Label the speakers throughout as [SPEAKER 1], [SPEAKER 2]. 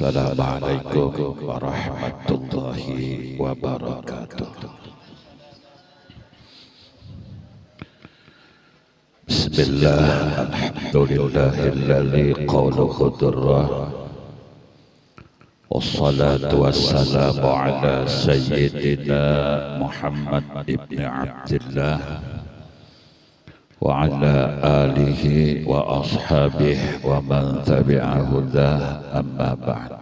[SPEAKER 1] Assalamualaikum warahmatullahi wabarakatuh. Bismillah, alhamdulillahilladzi qawluhu durrah. Wassalatu wassalamu ala sayyidina Muhammad ibn Abdillah wa ala alihi wa ashabihi wa man tabi'ahu dah, amma ba'd.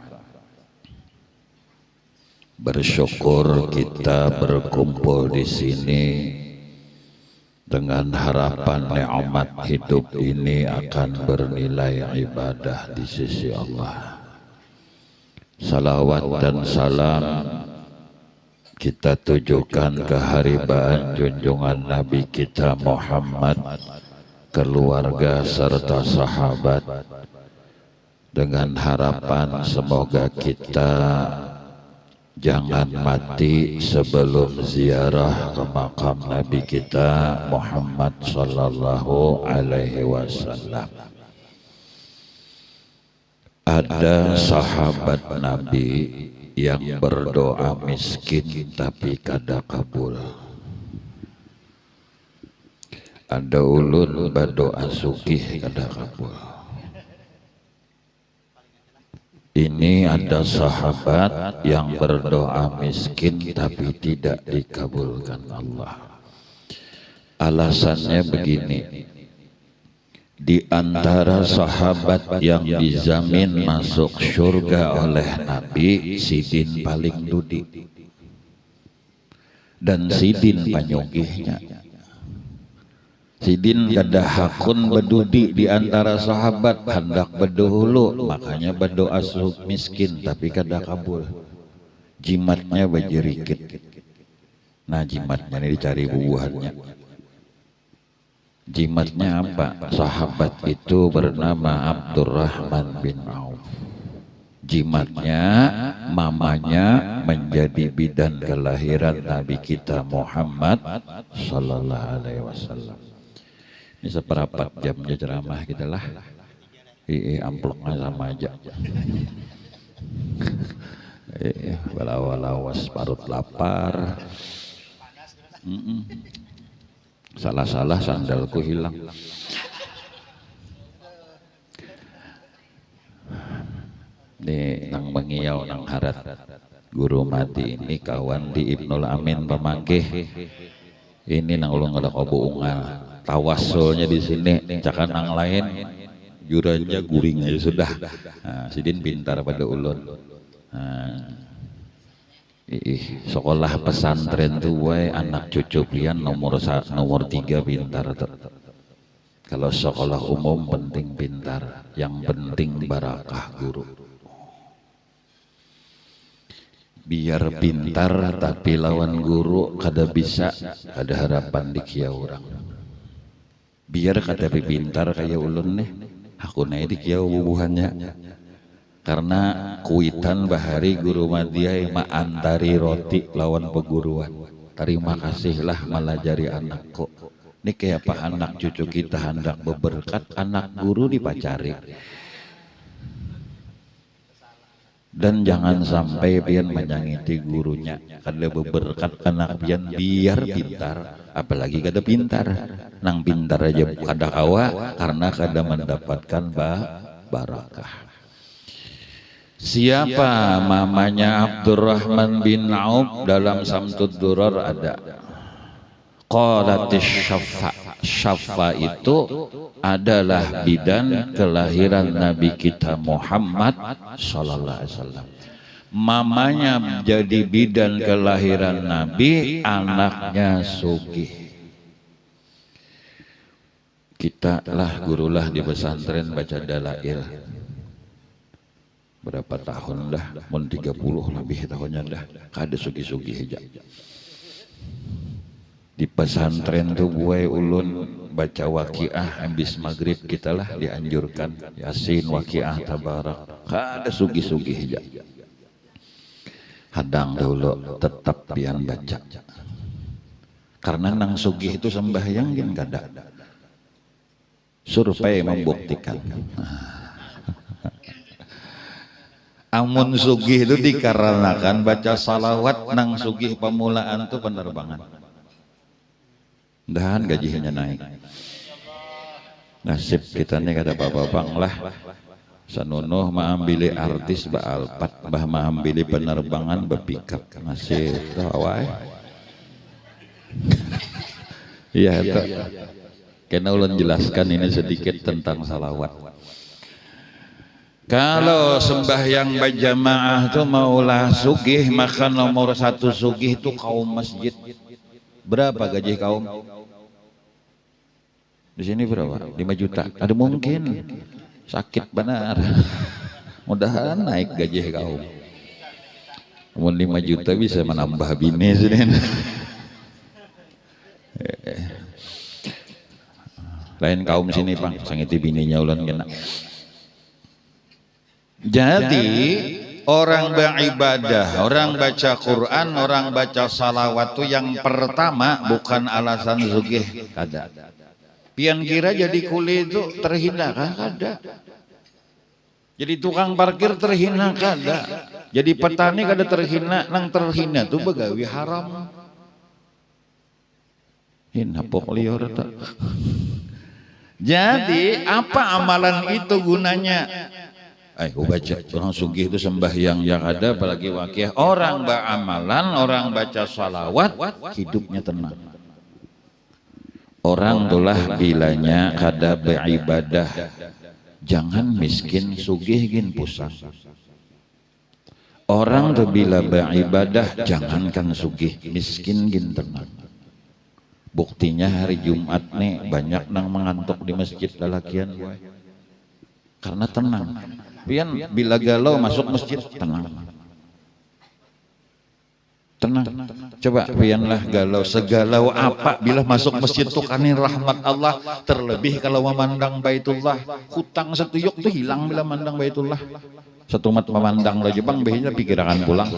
[SPEAKER 1] Bersyukur kita berkumpul di sini dengan harapan nikmat hidup ini akan bernilai ibadah di sisi Allah. Salawat dan salam kita tujukan ke haribaan junjungan Nabi kita Muhammad, keluarga serta sahabat, dengan harapan semoga kita jangan mati sebelum ziarah ke makam Nabi kita Muhammad sallallahu alaihi wasallam. Ada sahabat Nabi yang berdoa miskin tapi kada kabul. Ada ulun berdoa sugih kada kabul. Ini ada sahabat yang berdoa miskin tapi tidak dikabulkan Allah. Alasannya begini. Di antara sahabat yang dijamin masuk surga oleh Nabi, Sidin paling dudi dan Sidin panyugihnya. Sidin kada hakun bedudi di antara sahabat, hendak bedahulu, makanya berdoa miskin tapi kada kabul. Jimatnya bejirikit. Nah, jimatnya ini dicari bubuhannya. Jimatnya apa? Sahabat itu bernama Abdurrahman bin Auf. Jimatnya mamanya menjadi bidan kelahiran Nabi kita Muhammad sallallahu alaihi wasallam. Ini seperempat jamnya ceramah kita lah. Amploknya sama aja. Walau-walau parut lapar. Salah-salah sandalku hilang. Ini nang mengiau nang harat guru mati ini kawan di Ibnul Amin pemangkih. Ini nang ulung ada kobo ungal. Tawasulnya di sini cakan nang lain juranya guring aja sudah. Nah, Sidin pintar pada ulun. Sekolah pesantren tuh wae anak cucu pian nomor 3 pintar tuh. Kalau sekolah umum penting pintar, yang penting barakah guru. Biar pintar tapi lawan guru kada bisa, kada harapan dikia orang. Biar kada pintar kayak ulun nih, aku naik dikia bubuhannya. Karena kuitan bahari guru madiyah antari roti lawan peguruan. Terima kasihlah melajari anakku. Ini kayak apa anak cucu kita hendak beberkat, anak guru dipacari. Dan jangan sampai pian menyangiti gurunya. Kada beberkat anak pian biar pintar, apalagi kada pintar. Nang pintar aja kada kawa karena kada mendapatkan barakah. Siapa mamanya Abdurrahman bin Auf? Dalam Samtud Durar ada. Qalatis Syafa. Syafa itu adalah bidan kelahiran Nabi kita Muhammad sallallahu alaihi wasallam. Mamanya jadi bidan kelahiran Nabi, anaknya sugih. Kita lah gurulah di pesantren baca dalail. Berapa tahun dah, mun 30 lebih tahunnya dah, kada sugi-sugi aja. Di pesantren tuh gue ulun baca waqiah habis maghrib kita lah dianjurkan Yasin, waqiah, tabarak, kada sugi-sugi aja. Hadang dulu tetap pian baca. Karena nang sugih itu sembahyang kan kada. Survei membuktikan. Amun sugih itu dikarenakan baca salawat nang sugih pemulaan tuh penerbangan. Dan gajinya naik. Nasib kita nih kada apa-apa lah. Sanunuh maambili artis baalpat, bah maambili penerbangan bepikap masih tawai. Iya itu. Kena ulun jelaskan ini sedikit tentang salawat. Kalau sembahyang berjamaah itu maulah sugih, maka nomor satu sugih itu kaum masjid. Berapa gaji kaum? Di sini berapa? 5 juta. Ada mungkin. Sakit benar. Mudahan naik gaji kaum. Namun 5 juta bisa menambah bini sini. Lain kaum sini Bang, sangiti bininya ulan kena. Jadi orang beribadah, orang baca Quran, orang baca salawat itu yang pertama bukan alasan sugih kada. Pian kira jadi kuli itu terhina kan kada. Jadi tukang parkir terhina kada. Jadi petani kada terhina, nang terhina tuh begawi haram. Hina pok liar tak. Jadi apa amalan itu gunanya? Aku baca orang sugih itu sembahyang yang ada apalagi wakiyah. Orang beramalan, orang baca salawat, hidupnya tenang. Orang tulah bilanya kada beribadah, jangan miskin sugih gin pusat. Orang tuh bila beribadah, jangankan sugih, miskin gin tenang. Buktinya hari Jumat nih banyak nang mengantuk di masjid lalakian, karena tenang. Pian bila galau masuk masjid tenang. Tenang. Coba pianlah galau segalau apa bila masuk masjid tuh kanin rahmat Allah, terlebih kalau memandang Baitullah. Hutang setuyuk tuh hilang bila memandang Baitullah. Setumat memandang lo Jepang behnya pikirakan pulang.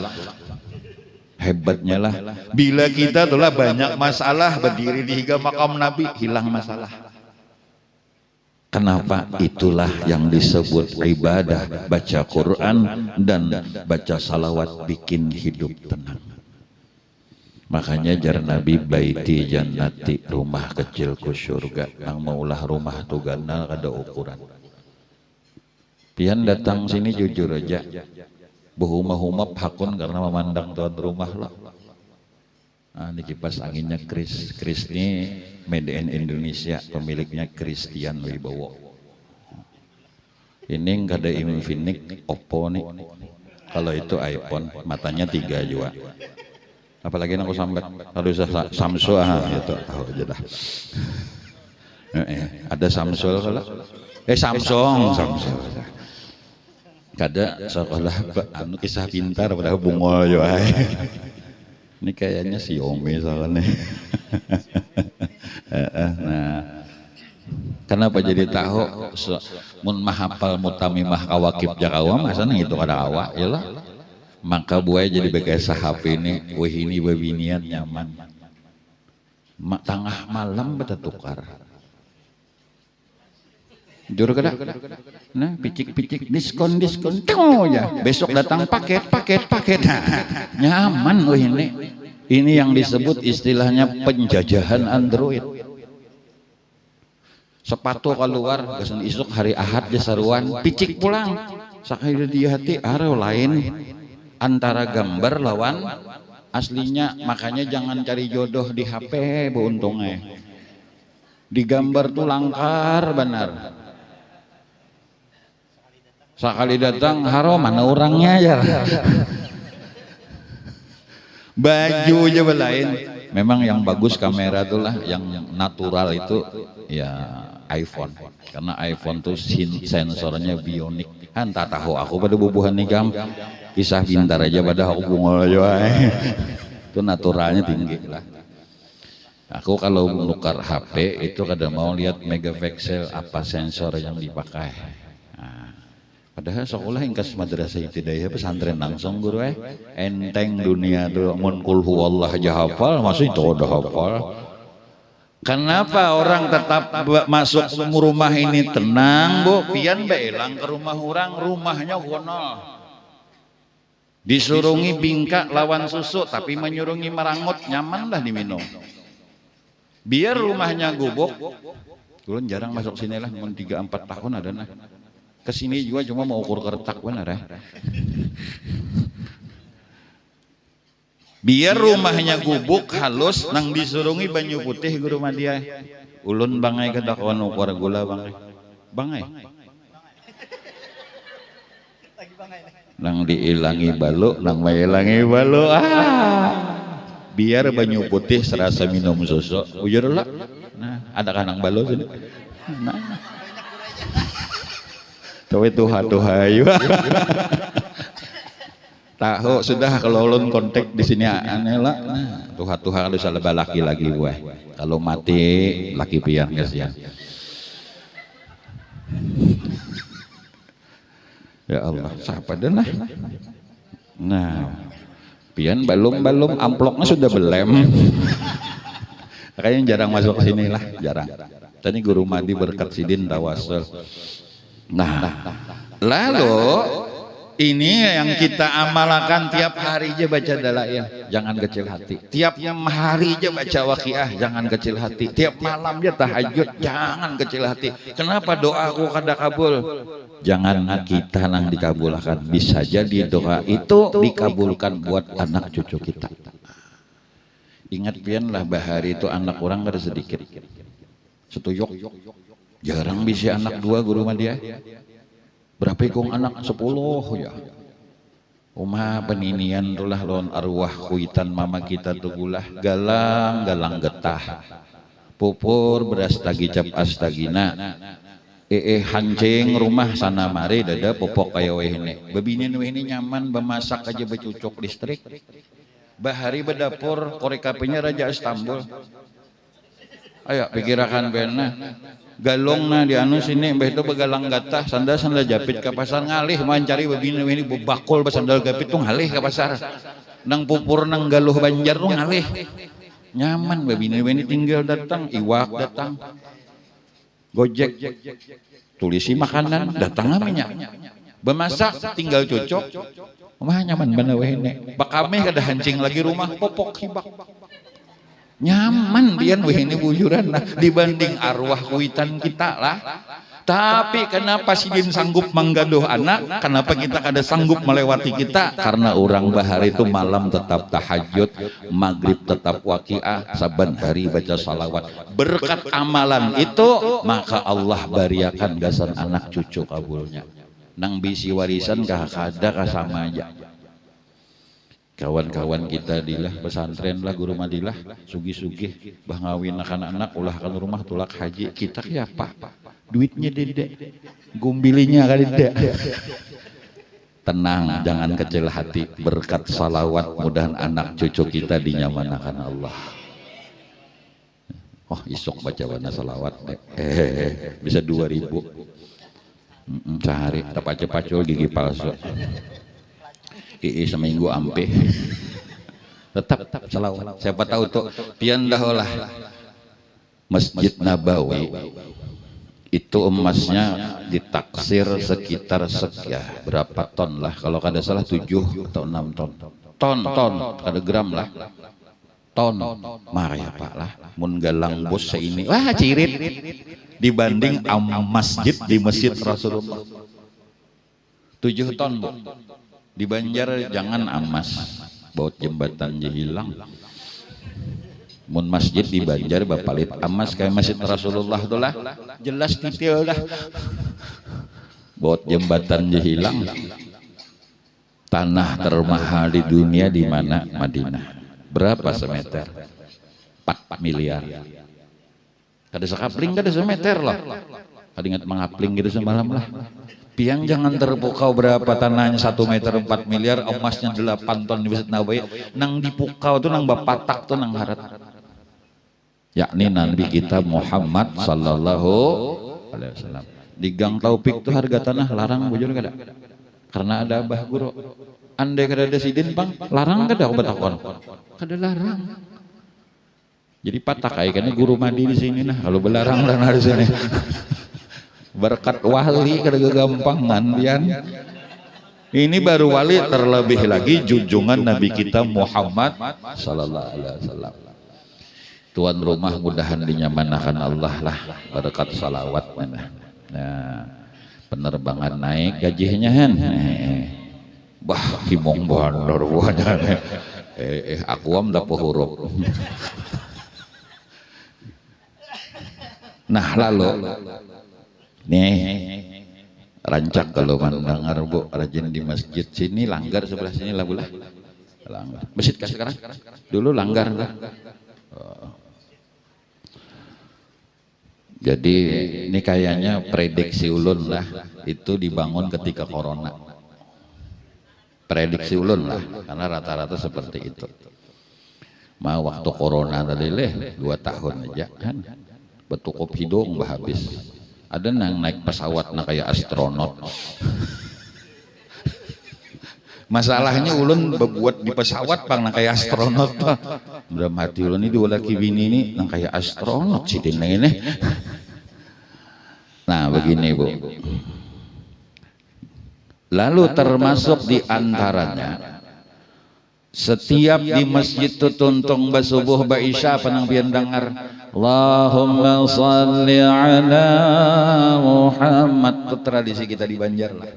[SPEAKER 1] Hebatnya lah bila kita telah banyak masalah berdiri di higa makam Nabi hilang masalah. Kenapa? Itulah yang disebut ibadah, baca Quran dan baca salawat bikin hidup tenang. Makanya jar Nabi baiti jannati, rumah kecilku surga, nang maulah rumah tu ganal kada ukuran. Pian datang sini jujur aja, buhumah-humap hakun karena memandang tuan rumah lah. Nah, ini kipas anginnya Kris. Kris ini made in Indonesia, pemiliknya Christian Wibowo. Ini nggak ada Infinix, Oppo nih. Kalau itu iPhone, matanya 3 juga. Apalagi aku sambat, kalau Samsung gitu, tahu aja dah. Ada Samsung kalau? Samsung. Kada sekolah anu kisah pintar pada bungol juga. Ini kayaknya Xiaomi soalnya. Nah, kenapa jadi tahu? Mun mahapal mutamimah kawakib jakawa, masa nih itu kada awak, ya lah. Maka buaya jadi bekas HP ini, wah ini babinian nyaman. Tengah malam beta tukar. Juru kada? Nah, picik-picik diskon, tunggu ya. Besok datang paket. Nah, nyaman loh ini. Ini yang disebut istilahnya penjajahan Android. Sepatu keluar, kesan isuk hari Ahad jasaruan, picik pulang. Sakaya di hati arah lain antara gambar lawan aslinya. Makanya jangan cari jodoh di HP, bu untungnya. Di gambar tuh langkar benar. Sekali datang haro mana orangnya ya. Baju aja lain. Memang yang bagus kamera tuh lah, yang natural itu ya iPhone. Karena iPhone tuh sensornya bionik. Entah tahu aku pada bubuhan nih gam. Kisah pintar aja pada aku bungol aja. Itu naturalnya tinggi lah. Aku kalau menukar HP itu kadang mau lihat megapiksel apa sensor yang dipakai. Padahal sekolah ingkas madrasah ibtidaiyah pesantren langsung guru enteng dunia tuh mun kul huwallah aja hafal, masuk itu udah hafal. Kenapa orang tetap masuk rumah ini tenang, Bu? Pian beelang ke rumah orang, rumahnya gonol. Disurungi bingka lawan susu tapi menyurungi merangut, nyaman lah diminum. Biar rumahnya gubuk. Ulun jarang masuk sini lah, mun 3-4 tahun ada nah. Kesini juga cuma mau ukur kertak benar ya. Biar rumahnya gubuk halus, nang disurungi banyu putih guru dia. Ulun bangai ke dakwan ukur gula bangai. Nang diilangi balu, nang mailangi balu. Biar banyu putih serasa minum susu. Bujur lah. Nah, ada kanang balu sini. Nah. Tuh itu hayu. Tahu sudah kalau ulun kontak di sini aneh lah. Nah, tuha kalau salah laki lagi gue. Kalau mati laki pian kasihan. Ya Allah, siapa dah nah. Nah, pian balum amplopnya sudah belem. Kayaknya jarang masuk ke sini lah, jarang. Tadi guru madi berkat sidin tawasul. Nah, lalu ini yang kita amalkan tiap hari aja baca dalail, jangan kecil hati. Tiap hari aja baca waqiah, jangan kecil hati. Tiap malam aja tahajud, jangan kecil hati. Kenapa doaku kada kabul? Jangan kita nang dikabulkan. Bisa jadi doa itu dikabulkan buat anak cucu kita. Ingat pian lah bahari itu anak orang kada sedikit. Setuyok. Jarang bisa anak 2 guru dia. Berapa ikung anak 10 ya. Uma peninian tulah lawan arwah kuitan mama kita tuh gulah galang getah. Pupur beras tagicap astagina. Hancing rumah sana mari dada popok kaya wehne. Babinin wehne nyaman bemasak aja becucuk listrik. Bahari bedapur korek apinya Raja Istanbul. Ayo pikirakan benar. Galong na di anu sini mbah itu begalang gatah sandal japit ke pasar ngalih mancari babina ini bebakul sandal japit tuh ngalih ke pasar nang pupur nang galuh banjar tuh ngalih nyaman babina ini tinggal datang iwak datang gojek tulisi makanan datang minyak bemasak tinggal cocok mah nyaman bener wehne bakame kada hancing lagi rumah popok hibak nyaman pian weh ini bujuran nah dibanding arwah kuitan kita lah. Tapi kenapa sidin sanggup menggaduh anak? Kenapa kita kada sanggup melewati kita? Karena orang bahari itu malam tetap tahajud, maghrib tetap waqiah, saban hari baca salawat. Berkat amalan itu maka Allah bariakan gasan anak cucu kabulnya. Nang bisi warisan kah kada kah sama aja. Kawan-kawan kita dilah pesantren lah guru madilah sugi-sugi bah ngawin anak-anak ulah kan rumah tulak haji kita ya apa duitnya dede gumbilinya kali dede tenang jangan kecil hati berkat salawat mudahan anak cucu kita dinyamanakan Allah. Oh isok baca wana salawat bisa 2000 sehari tapacul gigi palsu seminggu ampe tetap selawat. Siapa tahu tuh pian dahlah Masjid Nabawi itu emasnya ditaksir sekitar berapa ton lah kalau kada salah 7 atau 6 ton kada gram lah ton mah ya Pak lah mun galang bos seini wah cirit dibanding masjid di Masjid Rasulullah 7 ton Bu. Di Banjar jangan amas baut jembatan aja hilang mun masjid di Banjar bapalit amas kayak Masjid Rasulullah tuh lah jelas detail dah baut jembatan aja hilang. Tanah termahal di dunia di mana? Madinah. Berapa semeter? 4 miliar. Kada sekapling kada semeter lah kada ingat mengapling gitu semalam lah. Piang jangan terpukau berapa tanahnya 1 meter 4 miliar emasnya 8 ton di Masjid Nabawi nang dipukau tuh nang bapatak tuh nang harat yakni Nabi kita Muhammad sallallahu alaihi wasallam di Gang Taufik tuh harga tanah larang bujur kada karena ada Abah Guru andai kada ada sidin Bang larang kada aku batakon kada larang jadi patak kayak karena guru mandi di sini nah kalau belarang dan harus ini berkat wali kada gampangan pian Ini baru wali, terlebih lagi junjungan Nabi kita Muhammad sallallahu alaihi wasallam. Tuan rumah mudahan dinyamanakan Allah lah berkat salawat. Nah, penerbangan naik gajinya kan. Bah, himong bandar buahnya. Aku am dapat huruf. Nah lalu nih rancak kalau mendengar bu rajin di masjid sini langgar sebelah sini lah bulah langgar masjid kan sekarang dulu langgar lah. Jadi ini kayaknya prediksi ulun lah itu dibangun ketika corona, prediksi ulun lah karena rata-rata seperti itu. Mau waktu corona tadi 2 tahun aja kan betukup hidung bah habis. Ada yang naik pesawat nah kayak astronot. Masalahnya ulun berbuat di pesawat bang nah kayak astronot. Dalam hati ulun ini dua laki bini ini nah kayak astronot sih ini. Nah begini bu. Lalu termasuk di antaranya setiap di masjid itu tuntung basubuh ba'isya penang pian dengar Allahumma salli ala Muhammad, itu tradisi kita di Banjar lah.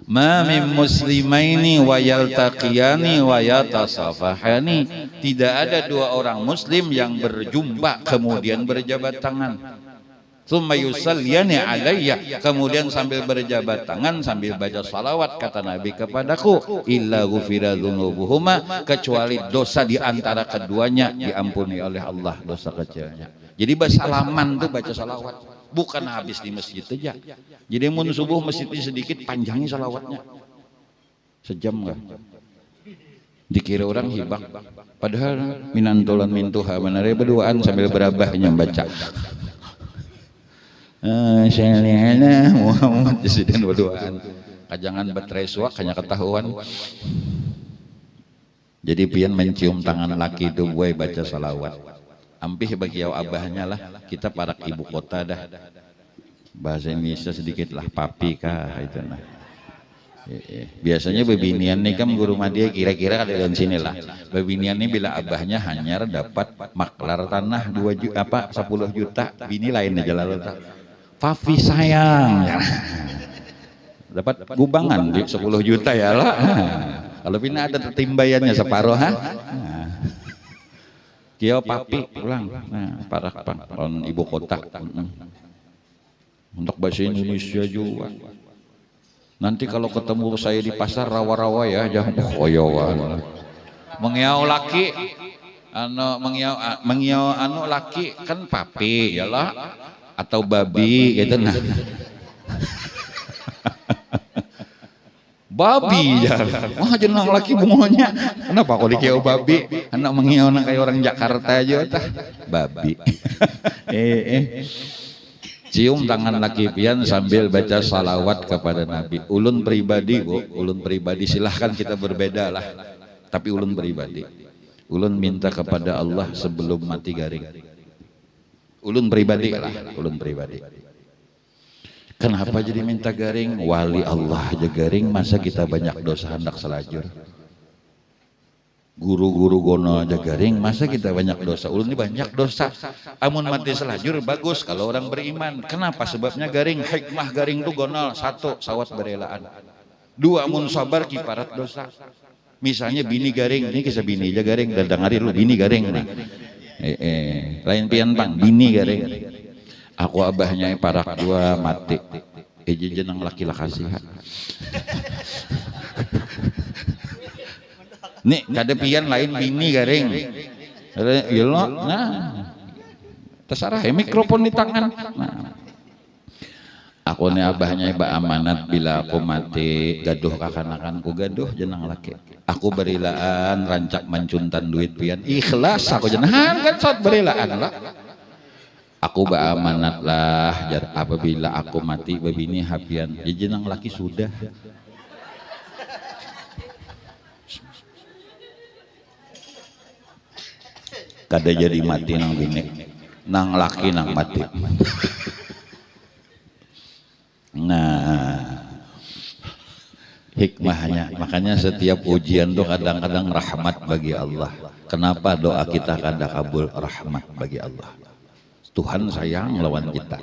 [SPEAKER 1] Ma min muslimaini wa yaltaqiyani wa yatasafahani, tidak ada dua orang muslim yang berjumpa kemudian berjabat tangan. Tsumma yusalliyani alayya, kemudian sambil berjabat tangan sambil baca salawat kata Nabi kepadaku illa ghufira dzunubuhuma, kecuali dosa di antara keduanya diampuni oleh Allah dosa kecilnya. Jadi bersalaman tuh baca salawat bukan habis di masjid aja. Jadi mun subuh masjidnya sedikit panjangi salawatnya sejam enggak dikira orang hibak padahal minantulan mintuha menare berduaan sambil berabahnya baca Syalihana Muhammad Presiden berduaan kajangan baterai suak hanya ketahuan. Jadi pian mencium tangan laki itu buai baca salawat ampih bagi abahnya lah kita para ibu kota dah bahasa Indonesia sedikit lah papi kah itu nah. Biasanya bebinian nih kan guru media kira-kira ada di sini lah. Bebinian nih bila abahnya hanya dapat maklar tanah 2 juta apa 10 juta bini lain aja lalu tak papi sayang ya. Dapat gubangan di 10 juta ya lah. Kalau bina ada timbayannya separuh ha. Kiau papi pulang. Nah, parah on ibu kota. Untuk bahasa Indonesia juga. Nanti kalau ketemu saya di pasar rawa-rawa ya jangan koyowan. Mengiau laki mengiau anu laki kan papi ya lah. Atau babi gitu nah. Babi ya. Wah jenang laki bungonya. Kenapa kok dikira babi? Anak mengiau kayak orang Jakarta aja tah. Babi. Cium tangan laki pian sambil baca salawat kepada Nabi. Ulun pribadi bu, ulun pribadi silahkan kita berbeda lah. Tapi ulun pribadi, ulun minta kepada Allah sebelum mati garing. Ulun pribadi lah, ulun pribadi. Kenapa jadi minta garing? Wali Allah aja garing, masa kita banyak dosa hendak selajur? Guru-guru gono aja garing, masa kita banyak dosa? Ulun ini banyak dosa. Amun mati selajur bagus kalau orang beriman. Kenapa? Sebabnya garing. Hikmah garing tuh gonol. 1, sawat berelaan. 2, amun sabar kiparat dosa. Misalnya bini garing, ini kisah bini aja garing. Dadang hari lu bini garing nih. Lain pian bang bini garing aku abahnya parak 2 mati jenang laki lakasi nih kada pian lain bini garing ya lo nah terserah mikrofon di tangan nah. Aku nih abahnya iba amanat bila aku mati gaduh kakanakanku gaduh jenang laki aku berilaan rancak mencuntan duit pian ikhlas aku jenang kan saat berilaan lah aku ba amanat lah apabila aku mati babini hapian ya jenang laki sudah kada jadi mati nang bini nang laki nang mati. Nah hikmahnya. Makanya setiap ujian tuh kadang-kadang rahmat bagi Allah. Kenapa doa kita kadang kabul? Rahmat bagi Allah. Tuhan sayang lawan kita.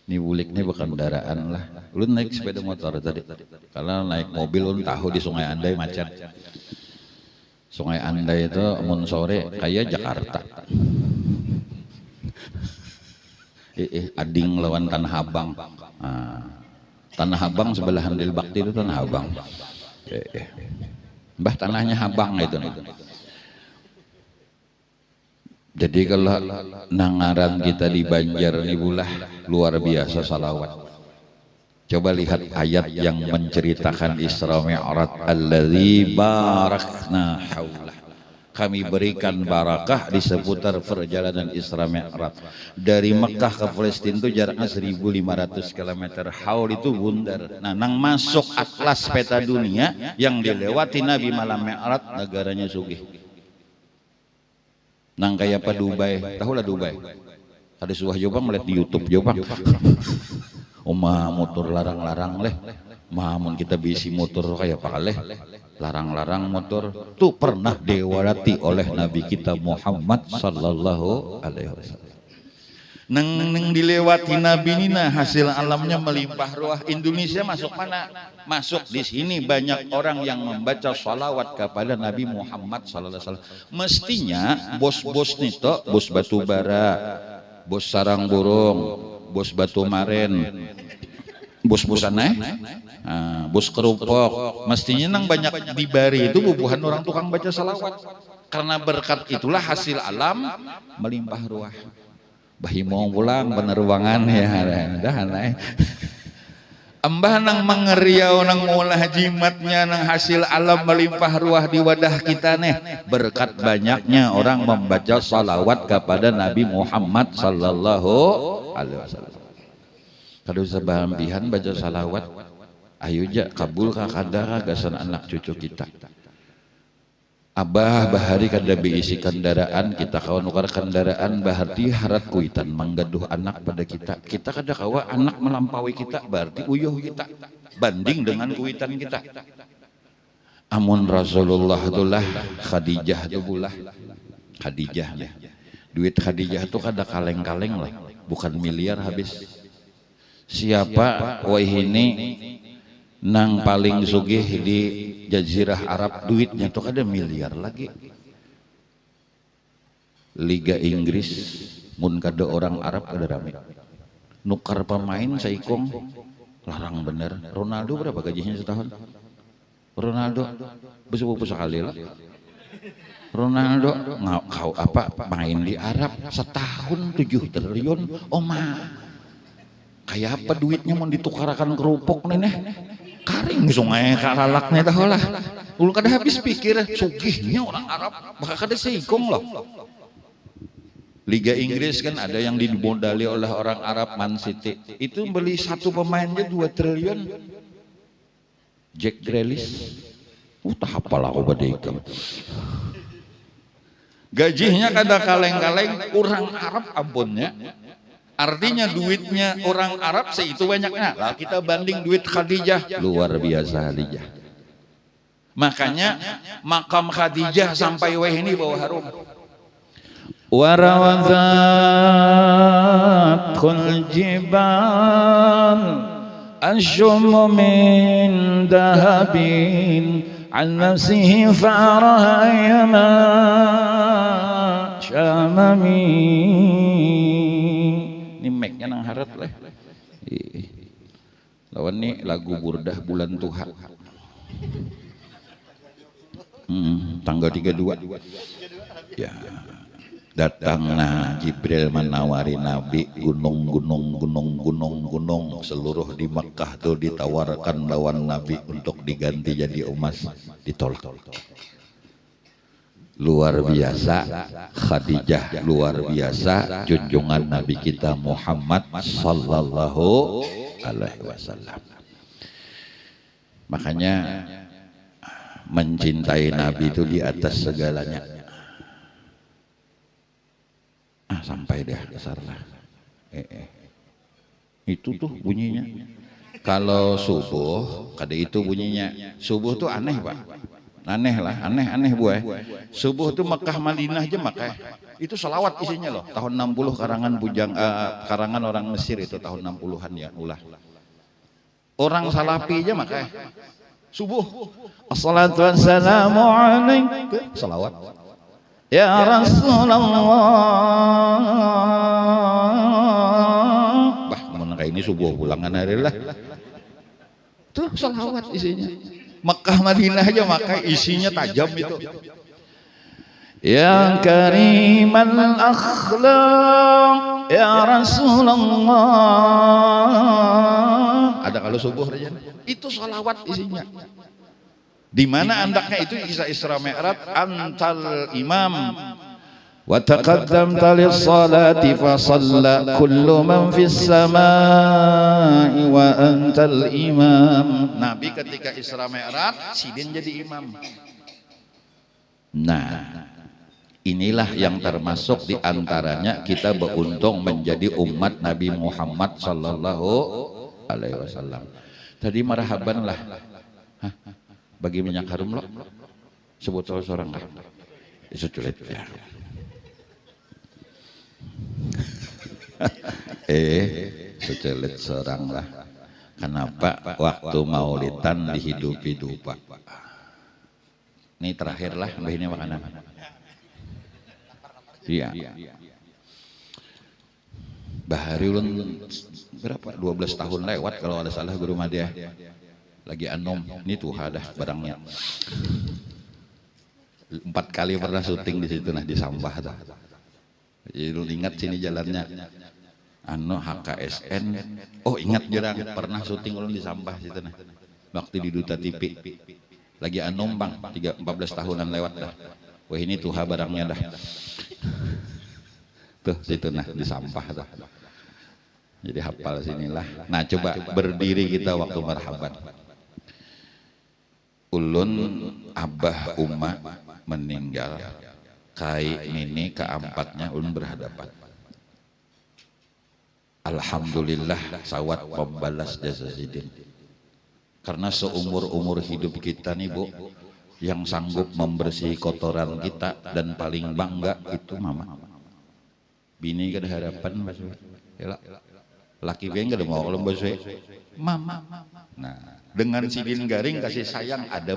[SPEAKER 1] Ini bulik nih bukan kendaraan lah. Lu naik sepeda motor tadi. Kalau naik mobil lu tahu di Sungai Andai macet. Sungai Andai itu mun sore kayak Jakarta. Ading lawan Tanah Abang. Tanah Abang sebelah Handil Bakti itu Tanah Abang. Mbah tanahnya Abang itu nih. Jadi kalau nangaran kita di Banjar nih bulah luar biasa salawat. Coba lihat ayat yang menceritakan Isra Mi'raj, alladzi barakna haulah. Kami berikan barakah di seputar perjalanan Isra Mi'raj. Dari Mekah ke Palestina itu jaraknya 1.500 km. Haul itu bundar. Nah, nang masuk atlas peta dunia yang dilewati Nabi malam Mi'raj, negaranya sugih. Nang kayak apa Dubai, tahulah Dubai. Ada sebuah Jepang melihat di YouTube Jepang. Oma motor larang-larang leh. Mamun kita bisi motor kayak apa leh. Larang-larang motor tuh pernah diwarati oleh Nabi kita Muhammad sallallahu alaihi wasallam. Neng dilewati Nabi Nina hasil alamnya melimpah ruah. Indonesia masuk mana? Masuk di sini banyak orang yang membaca salawat kepada Nabi Muhammad sallallahu alaihi wasallam. Mestinya bos-bos nito, bos batu bara, bos sarang burung, bos batu maren, bos aneh, bos kerupok, mestinya nang banyak di bari itu bubuhan orang tukang baca salawat. Karena berkat itulah hasil alam melimpah ruah. Bahi mau pulang penerbangan ya dah aneh. Embah nang mengeriau nang mulah jimatnya nang hasil alam melimpah ruah di wadah kita nih berkat banyaknya orang membaca salawat kepada Nabi Muhammad sallallahu alaihi wasallam. Kalau sebambihan baca salawat ayo ja kabul ka kadara gasan anak cucu kita. Abah bahari kada beisi kendaraan kita kawan nukar kendaraan bahari harat kuitan menggaduh anak pada kita kada kawa anak melampaui kita berarti uyuh kita banding dengan kuitan kita. Amun Rasulullah itulah Khadijah itu bulah Khadijah nih duit Khadijah itu kada kaleng-kaleng lah bukan miliar habis. Siapa wahini nang paling sugih di Jazirah Arab duitnya tuh ada miliar lagi. Liga Inggris mun kada orang Arab kada rame. Nukar pemain saikong larang bener. Ronaldo berapa gajinya setahun? Ronaldo besok sekali lah. Ronaldo kau apa main di Arab setahun 7 triliun. Kayak apa duitnya mau ditukarakan kerupuk nih karing sungai kalalaknya dah lah. Ulu kada habis pikir sugihnya orang Arab bakal kada seikong loh. Liga Inggris kan ada yang dimodali oleh orang Arab Man City. Itu beli satu pemainnya 2 triliun. Jack Grealish. Tah apalah aku badaikan. Gajinya kada kaleng-kaleng orang Arab ampunnya. Artinya duitnya orang Arab seitu banyaknya. Lah kita banding duit Khadijah luar biasa Khadijah. Makanya makam Khadijah sampai weh ini bawa harum. Warawazatul jibal asyumu min dahabin an nafsihi farahayama syamami. Mic-nya nang harat lah. Lawan nih lagu Burdah Bulan Tuhan. Tanggal 32. Ya. Datanglah Jibril menawari Nabi gunung seluruh di Mekah tuh ditawarkan lawan Nabi untuk diganti jadi emas ditolak. Luar biasa Khadijah, luar biasa junjungan Nabi kita Muhammad sallallahu alaihi wasallam. Makanya mencintai Nabi itu di atas segalanya. Sampai dah besar lah. Itu tuh bunyinya. Kalau subuh, kada itu bunyinya. Subuh tuh aneh pak, aneh lah, aneh buah. Subuh tuh Mekah Madinah aja Mekah. Itu salawat isinya loh. Tahun 60 karangan karangan orang Mesir itu tahun 60-an ya ulah. Orang Salafi aja Mekah. Subuh. Assalatu wassalamu alaika. Salawat. Ya Rasulullah. Bah, mana kayak ini subuh pulangan hari lah. Tuh salawat isinya. Mekah Madinah aja maka isinya tajam itu. Ya karimal akhlaq ya Rasulullah. Ada kalau subuh aja. Itu salawat isinya. Di mana andaknya itu kisah Isra Mi'raj antal imam wa taqaddamta lis-salati fa shalla kullu man fis samai wa antal imam. Nabi ketika Isra Mi'raj sidin jadi imam. Nah, inilah yang termasuk di antaranya kita beruntung menjadi umat Nabi Muhammad sallallahu alaihi wasallam. Tadi marhaban lah. Hah? Bagi minyak harum lo sebut seorang lah. Itu culit ya. Seculit seorang lah. Kenapa waktu maulidan dihidup-hidup pak? Ini terakhir lah, ini makanan. Iya. Bahari ulun berapa? 12 tahun lewat kalau ada salah guru Madya. Lagi anom, ini tuh ada barangnya. 4 kali pernah syuting di situ nah di Sampah tuh. Jadi lu ingat sini jalannya. HKSN. Oh ingat jurang pernah syuting ulun di Sampah situ nah. Waktu di Duta TV. Lagi anom bang, 14 tahunan lewat dah. Wah ini tuh barangnya dah. Tuh situ nah di Sampah tuh. Jadi hafal sinilah. Nah coba berdiri kita waktu marhaban. Ulun abah umma meninggal, kai nini keempatnya ulun berhadapan. Alhamdulillah sawat pembalas jasa sidin. Karena seumur-umur hidup kita nih bu, yang sanggup membersih kotoran kita dan paling bangga itu mama. Bini kada harapan mas, laki bini kada mau kalau bersih, mama. Nah. Dengan sidin garing kasih sayang ada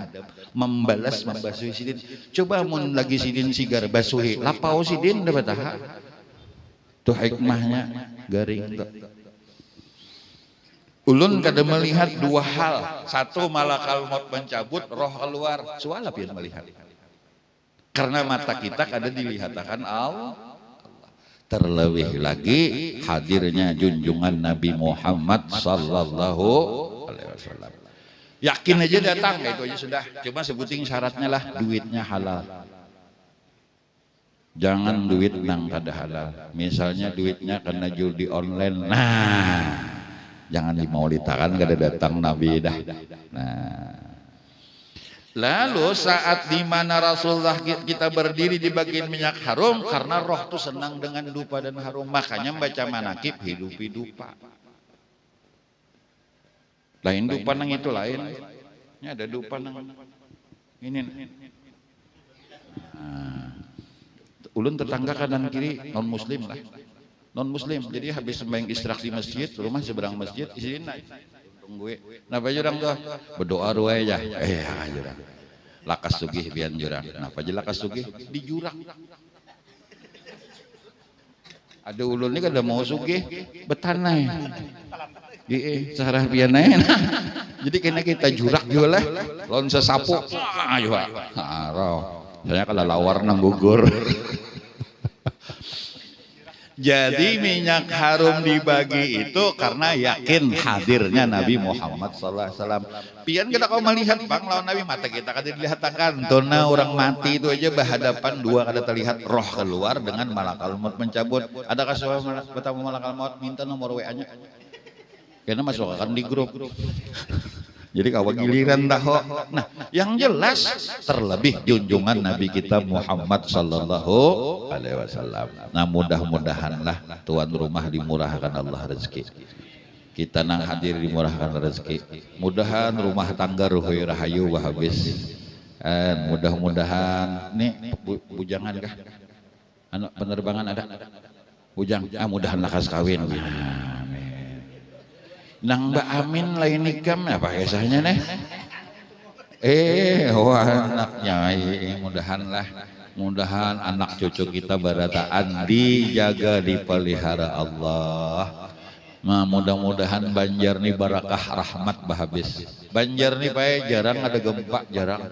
[SPEAKER 1] membalas membasuhi sidin. Coba mun lagi sidin sigar basuhi lapau sidin dapat taha. Tuh hikmahnya garing tuh. Ulun kada melihat 2 hal. Satu malakal maut mencabut, roh keluar. Soalnya pian melihat. Karena mata kita kada dilihatakan Allah. Terlebih lagi hadirnya junjungan Nabi Muhammad sallallahu alaihi wasallam. Yakin aja datang, itu aja sudah. Cuma sebutin syaratnya lah, duitnya halal. Jangan duit nang kada halal. Misalnya duitnya kena judi online. Nah, jangan dimaulitakan kada datang Nabi dah. Nah. Lalu saat dimana Rasulullah kita berdiri di bagian minyak harum karena roh tuh senang dengan dupa dan harum. Makanya membaca manakib hidupi dupa. Lain dupa nang itu lain. Ini ada dupa nang ini. Nah, ulun tetangga kanan kiri non muslim lah. Non muslim. Jadi habis sembahyang istirahat di masjid, rumah seberang masjid, isiin naik. Tunggu. Napa jurang tuh? Berdoa ruai aja. Jurang. Lakas sugih bian jurang. Napa aja lakas sugih di jurang. Ada ulun ini kada mau sugih betanai. Sarah pianai. Jadi kena kita jurak juga lah. Lawan sesapu. Ayo pak. Saya kalau lawar nang gugur. Jadi minyak harum dibagi itu karena yakin hadirnya Nabi Muhammad SAW. Pian kita kau melihat bang lawan Nabi mata kita kada dilihatkan. Tona orang mati itu aja berhadapan 2 kada terlihat roh keluar dengan malakal maut mencabut. Adakah seorang bertemu malakal maut minta nomor WA-nya? Karena masuk akan di grup. Jadi kawan giliran tahu. Nah, yang jelas terlebih junjungan Nabi kita Muhammad sallallahu alaihi wasallam. Nah, mudah-mudahanlah tuan rumah dimurahkan Allah rezeki. kita nang hadir dimurahkan rezeki. Mudahan rumah tangga ruhoi rahayu habis. Mudah-mudahan nih bujangan kah? Anu penerbangan ada? Bujang, mudahan lakas kawin. Amin. Nang Mbak Amin lain nikam apa kisahnya nih? Anaknya, mudahan anak cucu kita barataan dijaga dipelihara Allah. Mudah-mudahan Banjar nih barakah rahmat bahabis. Banjar nih pae jarang ada gempa, jarang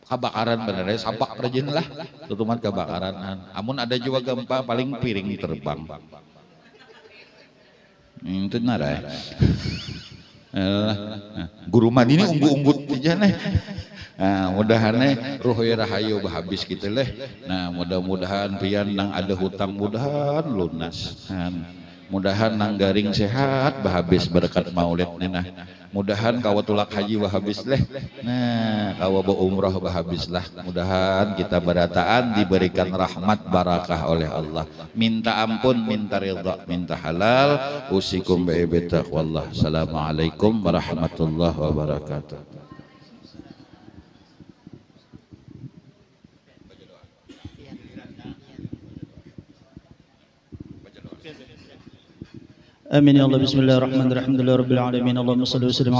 [SPEAKER 1] kebakaran bener sabak rajin lah tutuman kebakaran. Amun ada juga gempa paling piring terbang. Itu nara. Guru mandi ini unggut-unggut aja nih. Mudahan ruhoi rahayu habis gitu leh. Nah mudah-mudahan pian nang ada hutang mudahan lunas. Mudahan nang garing sehat habis berkat maulid nina. Mudahan kawa tulak haji habis leh. Nah kawa ba umrah habis lah. Mudahan kita berataan diberikan rahmat barakah oleh Allah. Minta ampun, minta ridha, minta halal. Usikum bi taqwallah. Assalamualaikum warahmatullahi wabarakatuh.
[SPEAKER 2] Amin ya Allah. Bismillahirrahmanirrahim. Alhamdulillahirabbil alamin. Allahumma shalli wa sallim